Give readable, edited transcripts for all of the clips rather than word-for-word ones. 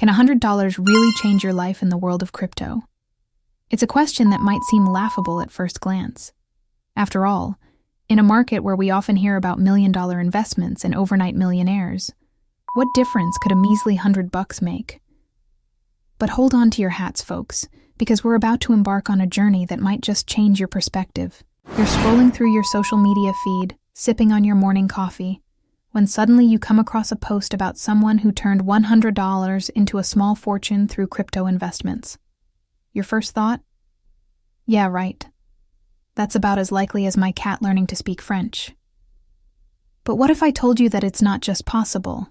Can $100 really change your life in the world of crypto? It's a question that might seem laughable at first glance. After all, in a market where we often hear about million-dollar investments and overnight millionaires, what difference could a measly $100 make? But hold on to your hats, folks, because we're about to embark on a journey that might just change your perspective. You're scrolling through your social media feed, sipping on your morning coffee, when suddenly you come across a post about someone who turned $100 into a small fortune through crypto investments. Your first thought? Yeah, right. That's about as likely as my cat learning to speak French. But what if I told you that it's not just possible,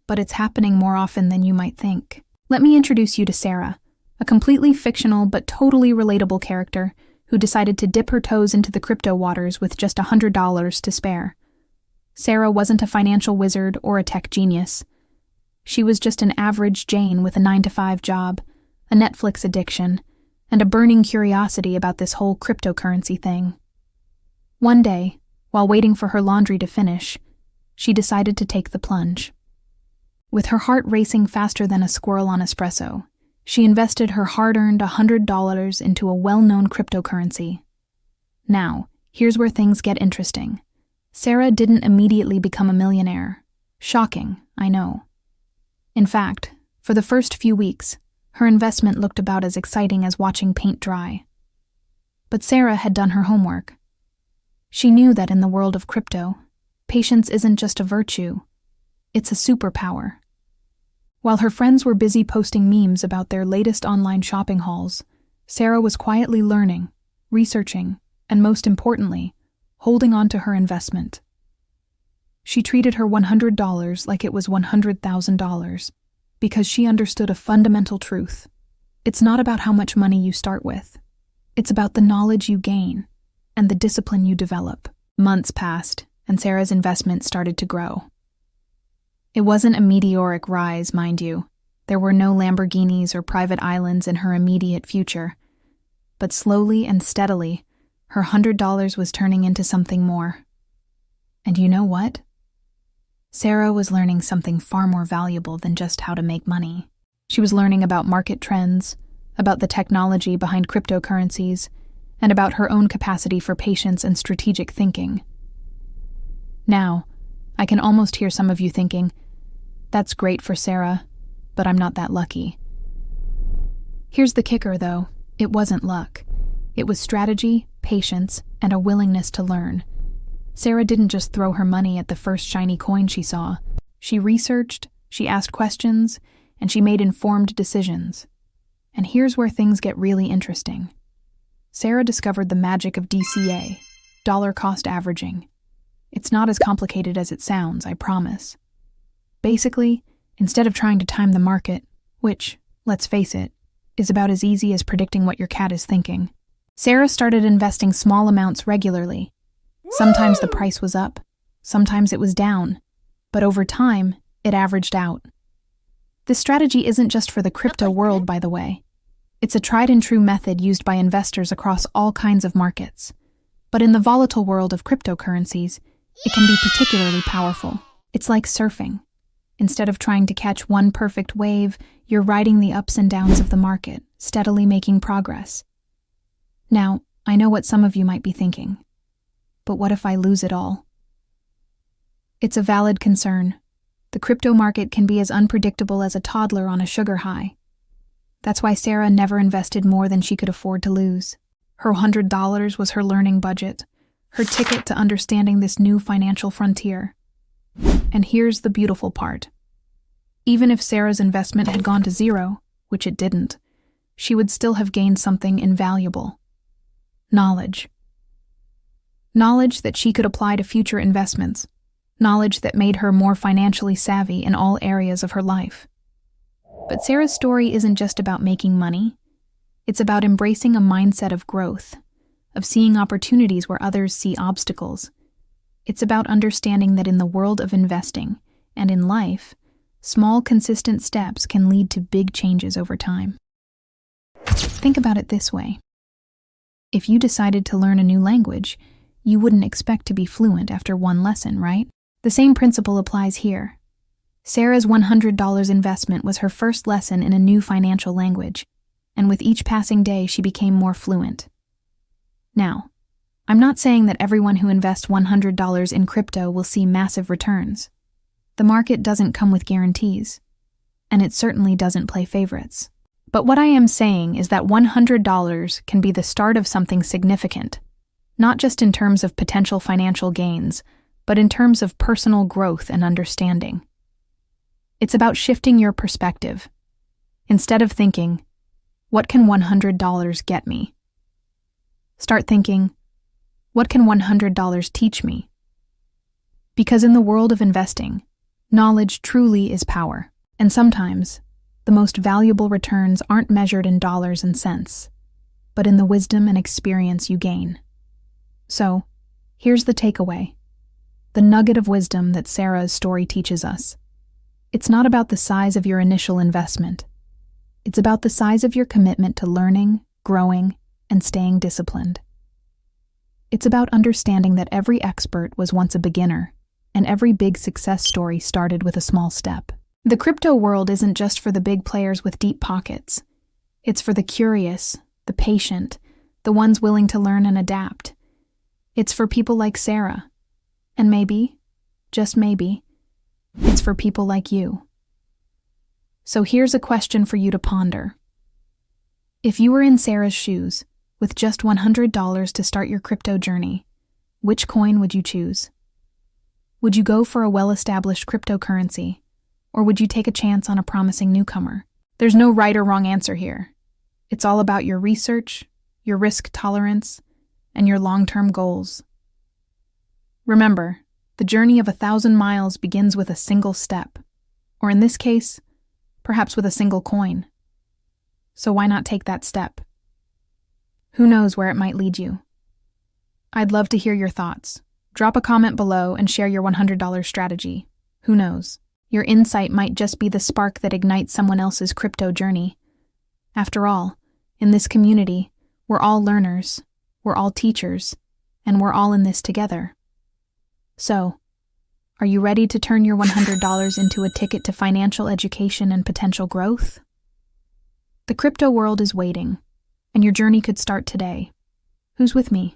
but it's happening more often than you might think? Let me introduce you to Sarah, a completely fictional but totally relatable character who decided to dip her toes into the crypto waters with just $100 to spare. Sarah wasn't a financial wizard or a tech genius. She was just an average Jane with a 9-to-5 job, a Netflix addiction, and a burning curiosity about this whole cryptocurrency thing. One day, while waiting for her laundry to finish, she decided to take the plunge. With her heart racing faster than a squirrel on espresso, she invested her hard-earned $100 into a well-known cryptocurrency. Now, here's where things get interesting. Sarah didn't immediately become a millionaire. Shocking, I know. In fact, for the first few weeks, her investment looked about as exciting as watching paint dry. But Sarah had done her homework. She knew that in the world of crypto, patience isn't just a virtue, it's a superpower. While her friends were busy posting memes about their latest online shopping hauls, Sarah was quietly learning, researching, and most importantly, holding on to her investment. She treated her $100 like it was $100,000 because she understood a fundamental truth. It's not about how much money you start with. It's about the knowledge you gain and the discipline you develop. Months passed, and Sarah's investment started to grow. It wasn't a meteoric rise, mind you. There were no Lamborghinis or private islands in her immediate future. But slowly and steadily, her $100 was turning into something more. And you know what? Sarah was learning something far more valuable than just how to make money. She was learning about market trends, about the technology behind cryptocurrencies, and about her own capacity for patience and strategic thinking. Now, I can almost hear some of you thinking, that's great for Sarah, but I'm not that lucky. Here's the kicker, though. It wasn't luck. It was strategy, patience, and a willingness to learn. Sarah didn't just throw her money at the first shiny coin she saw. She researched, she asked questions, and she made informed decisions. And here's where things get really interesting. Sarah discovered the magic of DCA, dollar cost averaging. It's not as complicated as it sounds, I promise. Basically, instead of trying to time the market, which, let's face it, is about as easy as predicting what your cat is thinking, Sarah started investing small amounts regularly. Sometimes the price was up, sometimes it was down, but over time, it averaged out. This strategy isn't just for the crypto world, by the way. It's a tried-and-true method used by investors across all kinds of markets. But in the volatile world of cryptocurrencies, it can be particularly powerful. It's like surfing. Instead of trying to catch one perfect wave, you're riding the ups and downs of the market, steadily making progress. Now, I know what some of you might be thinking. But what if I lose it all? It's a valid concern. The crypto market can be as unpredictable as a toddler on a sugar high. That's why Sarah never invested more than she could afford to lose. Her $100 was her learning budget, her ticket to understanding this new financial frontier. And here's the beautiful part. Even if Sarah's investment had gone to zero, which it didn't, she would still have gained something invaluable. Knowledge. Knowledge that she could apply to future investments. Knowledge that made her more financially savvy in all areas of her life. But Sarah's story isn't just about making money. It's about embracing a mindset of growth, of seeing opportunities where others see obstacles. It's about understanding that in the world of investing and in life, small, consistent steps can lead to big changes over time. Think about it this way. If you decided to learn a new language, you wouldn't expect to be fluent after one lesson, right? The same principle applies here. Sarah's $100 investment was her first lesson in a new financial language, and with each passing day she became more fluent. Now, I'm not saying that everyone who invests $100 in crypto will see massive returns. The market doesn't come with guarantees, and it certainly doesn't play favorites. But what I am saying is that $100 can be the start of something significant, not just in terms of potential financial gains, but in terms of personal growth and understanding. It's about shifting your perspective. Instead of thinking, what can $100 get me? Start thinking, what can $100 teach me? Because in the world of investing, knowledge truly is power, and sometimes the most valuable returns aren't measured in dollars and cents, but in the wisdom and experience you gain. So, here's the takeaway, the nugget of wisdom that Sarah's story teaches us. It's not about the size of your initial investment. It's about the size of your commitment to learning, growing, and staying disciplined. It's about understanding that every expert was once a beginner, and every big success story started with a small step. The crypto world isn't just for the big players with deep pockets. It's for the curious, the patient, the ones willing to learn and adapt. It's for people like Sarah. And maybe, just maybe, it's for people like you. So here's a question for you to ponder. If you were in Sarah's shoes, with just $100 to start your crypto journey, which coin would you choose? Would you go for a well-established cryptocurrency, or would you take a chance on a promising newcomer? There's no right or wrong answer here. It's all about your research, your risk tolerance, and your long-term goals. Remember, the journey of 1,000 miles begins with a single step, or in this case, perhaps with a single coin. So why not take that step? Who knows where it might lead you? I'd love to hear your thoughts. Drop a comment below and share your $100 strategy. Who knows? Your insight might just be the spark that ignites someone else's crypto journey. After all, in this community, we're all learners, we're all teachers, and we're all in this together. So, are you ready to turn your $100 into a ticket to financial education and potential growth? The crypto world is waiting, and your journey could start today. Who's with me?